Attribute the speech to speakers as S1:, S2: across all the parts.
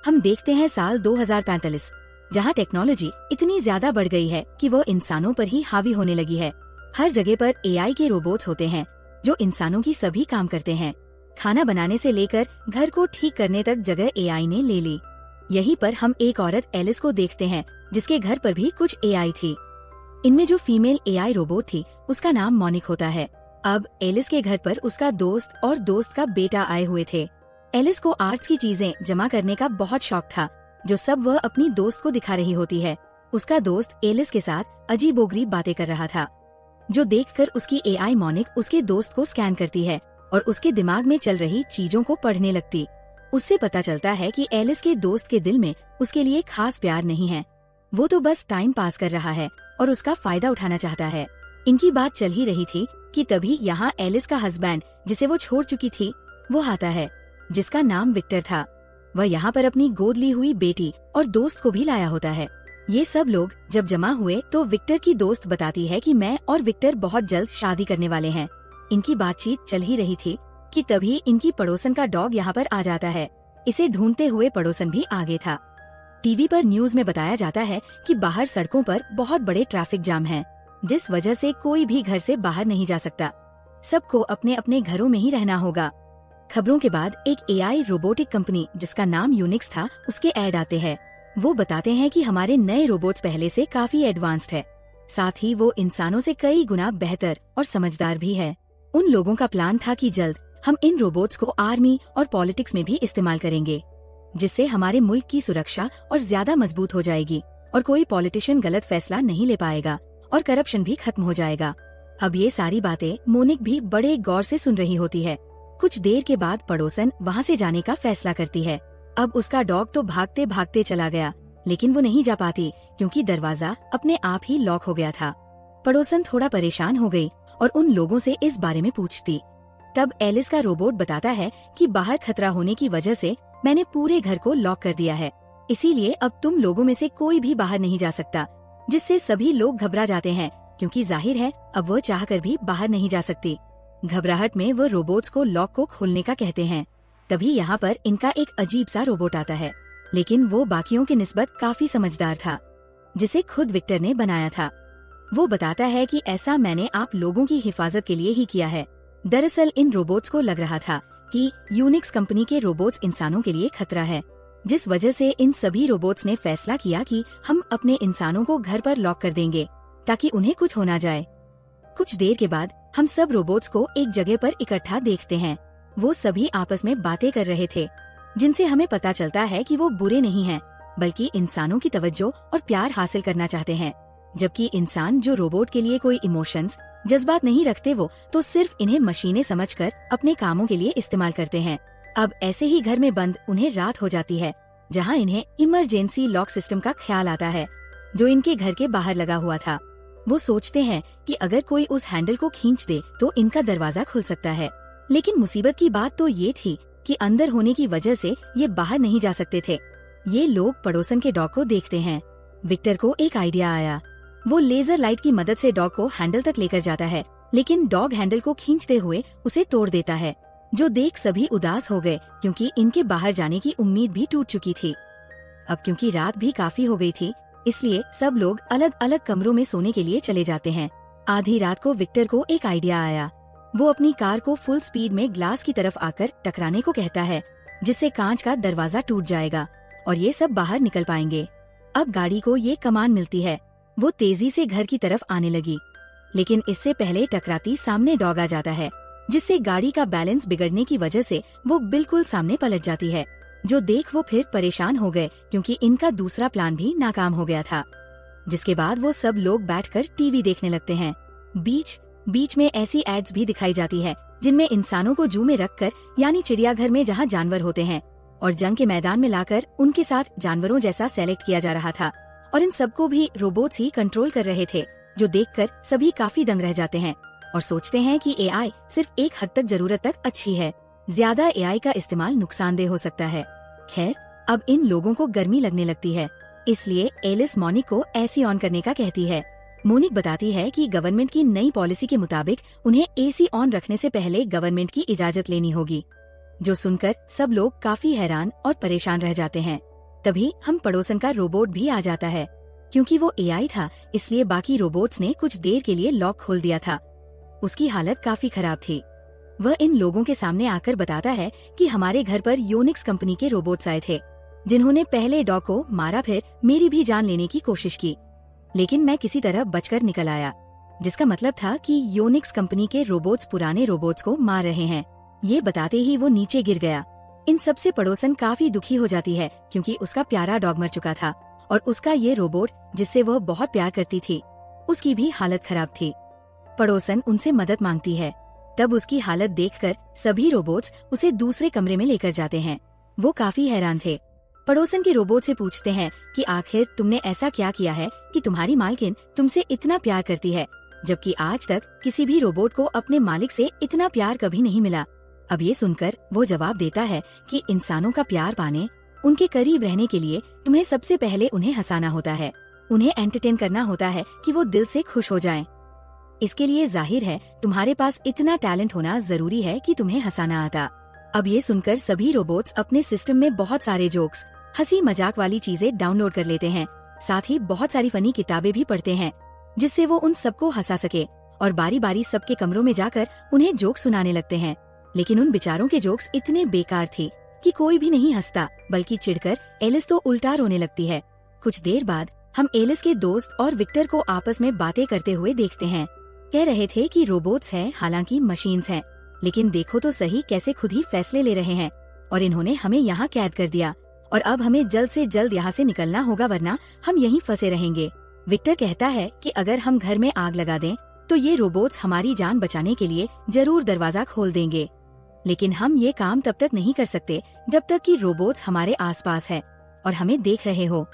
S1: हम देखते हैं साल 2045, जहाँ टेक्नोलॉजी इतनी ज्यादा बढ़ गई है कि वो इंसानों पर ही हावी होने लगी है। हर जगह पर एआई के रोबोट्स होते हैं जो इंसानों की सभी काम करते हैं। खाना बनाने से लेकर घर को ठीक करने तक जगह एआई ने ले ली। यहीं पर हम एक औरत एलिस को देखते हैं जिसके घर पर भी कुछ एआई थी। इनमें जो फीमेल एआई रोबोट थी उसका नाम मोनिक होता है। अब एलिस के घर पर उसका दोस्त और दोस्त का बेटा आए हुए थे। एलिस को आर्ट्स की चीजें जमा करने का बहुत शौक था, जो सब वह अपनी दोस्त को दिखा रही होती है। उसका दोस्त एलिस के साथ अजीबोगरीब बातें कर रहा था, जो देखकर उसकी एआई मोनिक उसके दोस्त को स्कैन करती है और उसके दिमाग में चल रही चीजों को पढ़ने लगती। उससे पता चलता है कि एलिस के दोस्त के दिल में उसके लिए खास प्यार नहीं है, वो तो बस टाइम पास कर रहा है और उसका फायदा उठाना चाहता है। इनकी बात चल ही रही थी कि तभी यहाँ एलिस का हस्बैंड, जिसे वो छोड़ चुकी थी, वो आता है, जिसका नाम विक्टर था। वह यहाँ पर अपनी गोद ली हुई बेटी और दोस्त को भी लाया होता है। ये सब लोग जब जमा हुए तो विक्टर की दोस्त बताती है कि मैं और विक्टर बहुत जल्द शादी करने वाले हैं। इनकी बातचीत चल ही रही थी कि तभी इनकी पड़ोसन का डॉग यहाँ पर आ जाता है। इसे ढूंढते हुए पड़ोसन भी आगे था। टीवी पर न्यूज में बताया जाता है कि बाहर सड़कों पर बहुत बड़े ट्रैफिक जाम हैं, जिस वजह से कोई भी घर से बाहर नहीं जा सकता। सबको अपने अपने घरों में ही रहना होगा। खबरों के बाद एक एआई रोबोटिक कंपनी जिसका नाम यूनिक्स था, उसके ऐड आते हैं। वो बताते हैं कि हमारे नए रोबोट्स पहले से काफी एडवांस्ड है, साथ ही वो इंसानों से कई गुना बेहतर और समझदार भी है। उन लोगों का प्लान था कि जल्द हम इन रोबोट्स को आर्मी और पॉलिटिक्स में भी इस्तेमाल करेंगे, जिससे हमारे मुल्क की सुरक्षा और ज्यादा मजबूत हो जाएगी और कोई पॉलिटिशियन गलत फैसला नहीं ले पाएगा और करप्शन भी खत्म हो जाएगा। अब ये सारी बातें मोनिक भी बड़े गौर से सुन रही होती है। कुछ देर के बाद पड़ोसन वहाँ से जाने का फैसला करती है। अब उसका डॉग तो भागते भागते चला गया, लेकिन वो नहीं जा पाती क्योंकि दरवाजा अपने आप ही लॉक हो गया था। पड़ोसन थोड़ा परेशान हो गई और उन लोगों से इस बारे में पूछती। तब एलिस का रोबोट बताता है कि बाहर खतरा होने की वजह से मैंने पूरे घर को लॉक कर दिया है, इसीलिए अब तुम लोगों में से कोई भी बाहर नहीं जा सकता, जिससे सभी लोग घबरा जाते हैं क्योंकि जाहिर है अब वो चाहकर भी बाहर नहीं जा सकती। घबराहट में वो रोबोट्स को लॉक को खोलने का कहते हैं। तभी यहाँ पर इनका एक अजीब सा रोबोट आता है, लेकिन वो बाकियों की निस्बत काफी समझदार था, जिसे खुद विक्टर ने बनाया था। वो बताता है कि ऐसा मैंने आप लोगों की हिफाजत के लिए ही किया है। दरअसल इन रोबोट्स को लग रहा था कि यूनिक्स कंपनी के रोबोट्स इंसानों के लिए खतरा है, जिस वजह से इन सभी रोबोट्स ने फैसला किया कि हम अपने इंसानों को घर पर लॉक कर देंगे ताकि उन्हें कुछ हो ना जाए। कुछ देर के बाद हम सब रोबोट्स को एक जगह पर इकट्ठा देखते हैं। वो सभी आपस में बातें कर रहे थे, जिनसे हमें पता चलता है कि वो बुरे नहीं हैं, बल्कि इंसानों की तवज्जो और प्यार हासिल करना चाहते हैं। जबकि इंसान जो रोबोट के लिए कोई इमोशंस, जज्बात नहीं रखते, वो तो सिर्फ इन्हें मशीनें समझकर अपने कामों के लिए इस्तेमाल करते हैं। अब ऐसे ही घर में बंद उन्हें रात हो जाती है, जहाँ इन्हें इमरजेंसी लॉक सिस्टम का ख्याल आता है, जो इनके घर के बाहर लगा हुआ था। वो सोचते हैं कि अगर कोई उस हैंडल को खींच दे तो इनका दरवाजा खुल सकता है। लेकिन मुसीबत की बात तो ये थी कि अंदर होने की वजह से ये बाहर नहीं जा सकते थे। ये लोग पड़ोसन के डॉग को देखते हैं। विक्टर को एक आइडिया आया। वो लेजर लाइट की मदद से डॉग को हैंडल तक लेकर जाता है, लेकिन डॉग हैंडल को खींचते हुए उसे तोड़ देता है, जो देख सभी उदास हो गए क्योंकि इनके बाहर जाने की उम्मीद भी टूट चुकी थी। अब क्योंकि रात भी काफी हो गई थी, इसलिए सब लोग अलग अलग कमरों में सोने के लिए चले जाते हैं। आधी रात को विक्टर को एक आइडिया आया। वो अपनी कार को फुल स्पीड में ग्लास की तरफ आकर टकराने को कहता है, जिससे कांच का दरवाजा टूट जाएगा और ये सब बाहर निकल पाएंगे। अब गाड़ी को ये कमान मिलती है। वो तेजी से घर की तरफ आने लगी, लेकिन इससे पहले टकराती सामने डॉग आ जाता है, जिससे गाड़ी का बैलेंस बिगड़ने की वजह से वो बिल्कुल सामने पलट जाती है, जो देख वो फिर परेशान हो गए क्योंकि इनका दूसरा प्लान भी नाकाम हो गया था। जिसके बाद वो सब लोग बैठकर टीवी देखने लगते हैं। बीच में ऐसी एड्स भी दिखाई जाती है जिनमें इंसानों को जू में रखकर, यानी चिड़ियाघर में जहाँ जानवर होते हैं, और जंग के मैदान में लाकर उनके साथ जानवरों जैसा सेलेक्ट किया जा रहा था, और इन सबको भी रोबोट्स ही कंट्रोल कर रहे थे, जो देखकर सभी काफी दंग रह जाते हैं और सोचते हैं कि एआई सिर्फ एक हद तक जरूरत तक अच्छी है, ज्यादा एआई का इस्तेमाल नुकसानदेह हो सकता है। खैर, अब इन लोगों को गर्मी लगने लगती है, इसलिए एलिस मोनिक को एसी ऑन करने का कहती है। मोनिक बताती है कि गवर्नमेंट की नई पॉलिसी के मुताबिक उन्हें एसी ऑन रखने से पहले गवर्नमेंट की इजाजत लेनी होगी, जो सुनकर सब लोग काफी हैरान और परेशान रह जाते हैं। तभी हम पड़ोसन का रोबोट भी आ जाता है। क्योंकि वो एआई था, इसलिए बाकी रोबोट्स ने कुछ देर के लिए लॉक खोल दिया था। उसकी हालत काफी खराब थी। वह इन लोगों के सामने आकर बताता है कि हमारे घर पर योनिक्स कंपनी के रोबोट्स आए थे, जिन्होंने पहले डॉग को मारा, फिर मेरी भी जान लेने की कोशिश की, लेकिन मैं किसी तरह बचकर निकल आया। जिसका मतलब था कि योनिक्स कंपनी के रोबोट्स पुराने रोबोट्स को मार रहे हैं। ये बताते ही वो नीचे गिर गया। इन सब से पड़ोसन काफी दुखी हो जाती है, क्योंकि उसका प्यारा डॉग मर चुका था और उसका ये रोबोट जिससे वह बहुत प्यार करती थी, उसकी भी हालत खराब थी। पड़ोसन उनसे मदद मांगती है। तब उसकी हालत देखकर सभी रोबोट्स उसे दूसरे कमरे में लेकर जाते हैं। वो काफी हैरान थे। पड़ोसन के रोबोट से पूछते हैं कि आखिर तुमने ऐसा क्या किया है कि तुम्हारी मालकिन तुमसे इतना प्यार करती है, जबकि आज तक किसी भी रोबोट को अपने मालिक से इतना प्यार कभी नहीं मिला। अब ये सुनकर वो जवाब देता है कि इंसानों का प्यार पाने, उनके करीब रहने के लिए तुम्हें सबसे पहले उन्हें हंसाना होता है, उन्हें एंटरटेन करना होता है कि वो दिल से खुश हो जाएं। इसके लिए जाहिर है तुम्हारे पास इतना टैलेंट होना जरूरी है कि तुम्हें हंसाना आता। अब ये सुनकर सभी रोबोट्स अपने सिस्टम में बहुत सारे जोक्स, हंसी मजाक वाली चीजें डाउनलोड कर लेते हैं। साथ ही बहुत सारी फनी किताबें भी पढ़ते हैं, जिससे वो उन सबको हंसा सके, और बारी बारी सबके कमरों में जाकर उन्हें जोक सुनाने लगते हैं। लेकिन उन बेचारों के जोक्स इतने बेकार थे कि कोई भी नहीं हंसता, बल्कि चिढ़कर एलिस तो उल्टा रोने लगती है। कुछ देर बाद हम एलिस के दोस्त और विक्टर को आपस में बातें करते हुए देखते हैं। कह रहे थे कि रोबोट्स हैं, हालांकि मशीन्स हैं, लेकिन देखो तो सही कैसे खुद ही फैसले ले रहे हैं, और इन्होंने हमें यहाँ कैद कर दिया, और अब हमें जल्द से जल्द यहाँ से निकलना होगा, वरना हम यहीं फंसे रहेंगे। विक्टर कहता है कि अगर हम घर में आग लगा दें तो ये रोबोट्स हमारी जान बचाने के लिए जरूर दरवाजा खोल देंगे, लेकिन हम ये काम तब तक नहीं कर सकते जब तक कि रोबोट्स हमारे आसपास है और हमें देख रहे हो।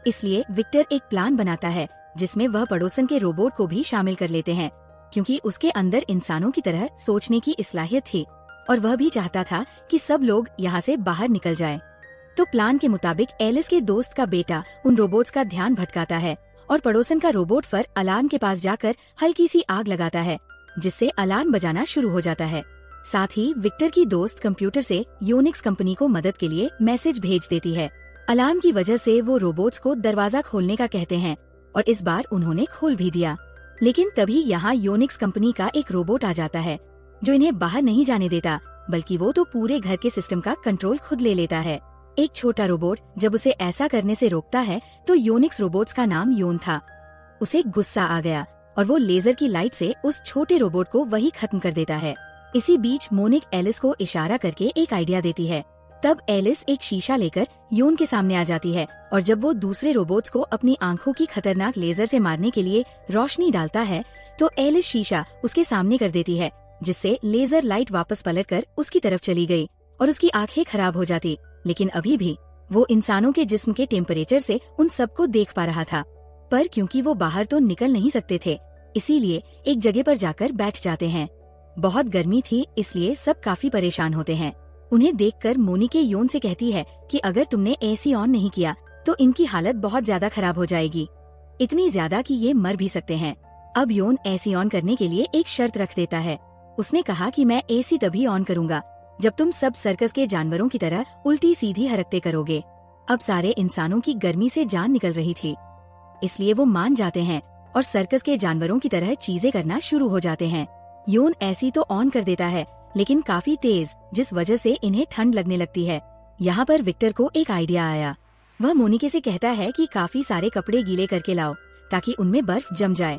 S1: इसलिए विक्टर एक प्लान बनाता है, जिसमें वह पड़ोसन के रोबोट को भी शामिल कर लेते हैं, क्योंकि उसके अंदर इंसानों की तरह सोचने की इस्लाहियत थी, और वह भी चाहता था कि सब लोग यहाँ से बाहर निकल जाए। तो प्लान के मुताबिक एलिस के दोस्त का बेटा उन रोबोट्स का ध्यान भटकाता है और पड़ोसन का रोबोट पर अलार्म के पास जाकर हल्की सी आग लगाता है, जिससे अलार्म बजाना शुरू हो जाता है। साथ ही विक्टर की दोस्त कंप्यूटर से योनिक्स कंपनी को मदद के लिए मैसेज भेज देती है। अलार्म की वजह से वो रोबोट्स को दरवाजा खोलने का कहते हैं, और इस बार उन्होंने खोल भी दिया। लेकिन तभी यहाँ योनिक्स कंपनी का एक रोबोट आ जाता है, जो इन्हें बाहर नहीं जाने देता, बल्कि वो तो पूरे घर के सिस्टम का कंट्रोल खुद ले लेता है। एक छोटा रोबोट जब उसे ऐसा करने से रोकता है तो योनिक्स रोबोट्स का नाम योन था। उसे गुस्सा आ गया और वो लेजर की लाइट से उस छोटे रोबोट को वही खत्म कर देता है। इसी बीच मोनिक एलिस को इशारा करके एक आइडिया देती है। तब एलिस एक शीशा लेकर योन के सामने आ जाती है, और जब वो दूसरे रोबोट्स को अपनी आंखों की खतरनाक लेजर से मारने के लिए रोशनी डालता है, तो एलिस शीशा उसके सामने कर देती है, जिससे लेजर लाइट वापस पलटकर उसकी तरफ चली गई और उसकी आंखें खराब हो जाती। लेकिन अभी भी वो इंसानों के जिस्म के टेम्परेचर से उन सबको देख पा रहा था, पर क्योंकि वो बाहर तो निकल नहीं सकते थे, इसीलिए एक जगह पर जाकर बैठ जाते हैं। बहुत गर्मी थी, इसलिए सब काफी परेशान होते हैं। उन्हें देखकर मोनिके योन से कहती है कि अगर तुमने एसी ऑन नहीं किया तो इनकी हालत बहुत ज्यादा खराब हो जाएगी, इतनी ज्यादा कि ये मर भी सकते हैं। अब योन एसी ऑन करने के लिए एक शर्त रख देता है। उसने कहा कि मैं एसी तभी ऑन करूंगा जब तुम सब सर्कस के जानवरों की तरह उल्टी सीधी हरकतें करोगे। अब सारे इंसानों की गर्मी से जान निकल रही थी, इसलिए वो मान जाते हैं और सर्कस के जानवरों की तरह चीजें करना शुरू हो जाते हैं। योन एसी तो ऑन कर देता है, लेकिन काफी तेज, जिस वजह से इन्हें ठंड लगने लगती है। यहाँ पर विक्टर को एक आइडिया आया। वह मोनिके से कहता है कि काफी सारे कपड़े गीले करके लाओ ताकि उनमें बर्फ जम जाए।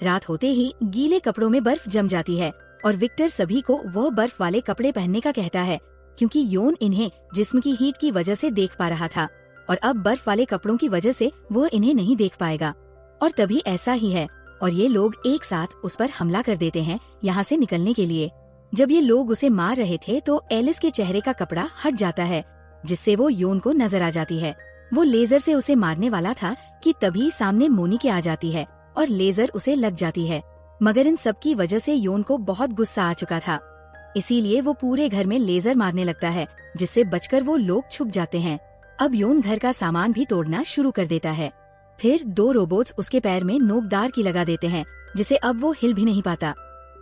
S1: रात होते ही गीले कपड़ों में बर्फ जम जाती है और विक्टर सभी को वो बर्फ वाले कपड़े पहनने का कहता है, क्योंकि योन इन्हें जिस्म की हीट की वजह से देख पा रहा था और अब बर्फ वाले कपड़ों की वजह से वो इन्हें नहीं देख पाएगा। और तभी ऐसा ही है, और ये लोग एक साथ उस पर हमला कर देते हैं यहाँ से निकलने के लिए। जब ये लोग उसे मार रहे थे तो एलिस के चेहरे का कपड़ा हट जाता है, जिससे वो योन को नजर आ जाती है। वो लेजर से उसे मारने वाला था कि तभी सामने मोनिके आ जाती है और लेजर उसे लग जाती है। मगर इन सब की वजह से योन को बहुत गुस्सा आ चुका था, इसीलिए वो पूरे घर में लेजर मारने लगता है, जिससे बचकर वो लोग छुप जाते हैं। अब योन घर का सामान भी तोड़ना शुरू कर देता है। फिर 2 रोबोट्स उसके पैर में नोकदार की लगा देते हैं, जिसे अब वो हिल भी नहीं पाता।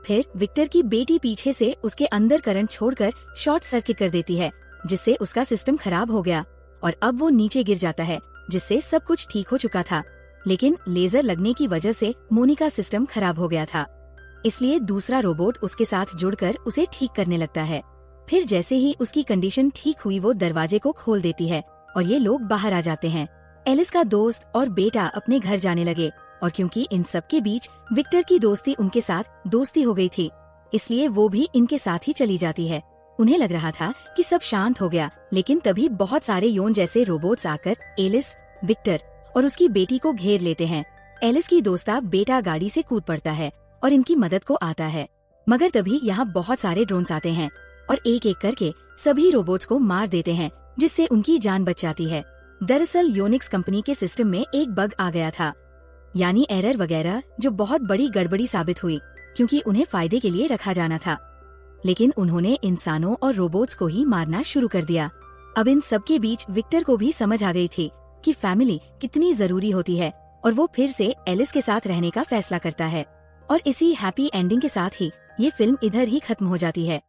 S1: फिर विक्टर की बेटी पीछे से उसके अंदर करंट छोड़कर शॉर्ट सर्किट कर देती है, जिससे उसका सिस्टम खराब हो गया और अब वो नीचे गिर जाता है, जिससे सब कुछ ठीक हो चुका था। लेकिन लेजर लगने की वजह से मोनिका सिस्टम खराब हो गया था, इसलिए दूसरा रोबोट उसके साथ जुड़कर उसे ठीक करने लगता है। फिर जैसे ही उसकी कंडीशन ठीक हुई, वो दरवाजे को खोल देती है और ये लोग बाहर आ जाते हैं। एलिस का दोस्त और बेटा अपने घर जाने लगे, और क्योंकि इन सब के बीच विक्टर की दोस्ती उनके साथ दोस्ती हो गई थी, इसलिए वो भी इनके साथ ही चली जाती है। उन्हें लग रहा था कि सब शांत हो गया, लेकिन तभी बहुत सारे योन जैसे रोबोट्स आकर एलिस, विक्टर और उसकी बेटी को घेर लेते हैं। एलिस की दोस्ता बेटा गाड़ी से कूद पड़ता है और इनकी मदद को आता है, मगर तभी यहाँ बहुत सारे ड्रोन्स आते हैं और एक एक करके सभी रोबोट्स को मार देते हैं, जिससे उनकी जान बच जाती है। दरअसल योनिक्स कंपनी के सिस्टम में एक बग आ गया था, यानी एरर वगैरह, जो बहुत बड़ी गड़बड़ी साबित हुई, क्योंकि उन्हें फायदे के लिए रखा जाना था। लेकिन उन्होंने इंसानों और रोबोट्स को ही मारना शुरू कर दिया। अब इन सब के बीच विक्टर को भी समझ आ गई थी कि फैमिली कितनी जरूरी होती है, और वो फिर से एलिस के साथ रहने का फैसला करता है। और इसी हैप्पी एंडिंग के साथ ही ये फिल्म इधर ही खत्म हो जाती है।